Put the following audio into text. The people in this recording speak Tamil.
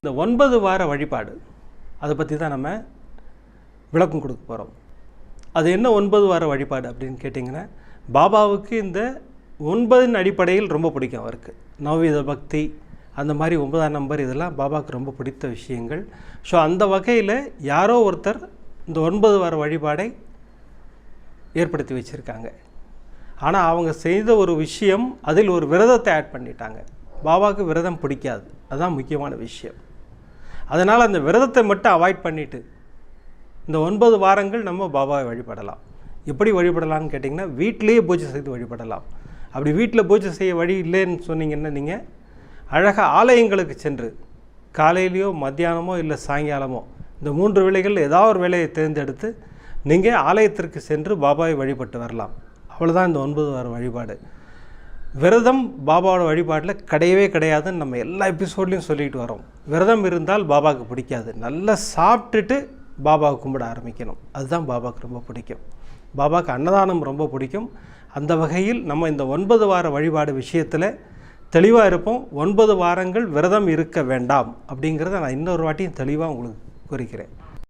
இந்த 9 வார வழிபாடு அதை பற்றி தான் நம்ம விளக்கம் கொடுக்க போகிறோம். அது என்ன 9 வார வழிபாடு அப்படின்னு கேட்டிங்கன்னா, பாபாவுக்கு இந்த 9 அடிப்படையில் ரொம்ப பிடிக்கும். அவருக்கு நவவித பக்தி, அந்த மாதிரி 9ஆம் நம்பர், இதெல்லாம் பாபாவுக்கு ரொம்ப பிடித்த விஷயங்கள். ஸோ அந்த வகையில் யாரோ ஒருத்தர் இந்த 9 வார வழிபாடை ஏற்படுத்தி வச்சுருக்காங்க. ஆனால் அவங்க செய்த ஒரு விஷயம், அதில் ஒரு விரதத்தை ஆட் பண்ணிட்டாங்க. பாபாவுக்கு விரதம் பிடிக்காது, அதுதான் முக்கியமான விஷயம். அதனால் அந்த விரதத்தை மட்டும் அவாய்ட் பண்ணிவிட்டு இந்த 9 வாரங்கள் நம்ம பாபாவை வழிபடலாம். எப்படி வழிபடலாம்னு கேட்டிங்கன்னா, வீட்டிலேயே பூஜை செய்து வழிபடலாம். அப்படி வீட்டில் பூஜை செய்ய வழி இல்லைன்னு சொன்னீங்கன்னா, நீங்கள் அழகாக ஆலயங்களுக்கு சென்று காலையிலையோ மத்தியானமோ இல்லை சாயங்காலமோ இந்த 3 வேளைகளில் ஏதாவது ஒரு வேலையை தேர்ந்தெடுத்து நீங்கள் ஆலயத்திற்கு சென்று பாபாவை வழிபட்டு வரலாம். அவ்வளோதான் இந்த 9 வார வழிபாடு. விரதம் பாபாவோட வழிபாட்டில் கிடையவே கிடையாதுன்னு நம்ம எல்லா எபிசோட்லேயும் சொல்லிட்டு வரோம். விரதம் இருந்தால் பாபாவுக்கு பிடிக்காது. நல்லா சாப்பிட்டுட்டு பாபாவை கும்பிட ஆரம்பிக்கணும். அதுதான் பாபாவுக்கு ரொம்ப பிடிக்கும். பாபாவுக்கு அன்னதானம் ரொம்ப பிடிக்கும். அந்த வகையில் நம்ம இந்த 9 வார வழிபாடு விஷயத்தில் தெளிவாக இருப்போம். 9 வாரங்கள் விரதம் இருக்க வேண்டாம் அப்படிங்கிறத நான் இன்னொரு வாட்டியும் தெளிவாக உங்களுக்கு குறிக்கிறேன்.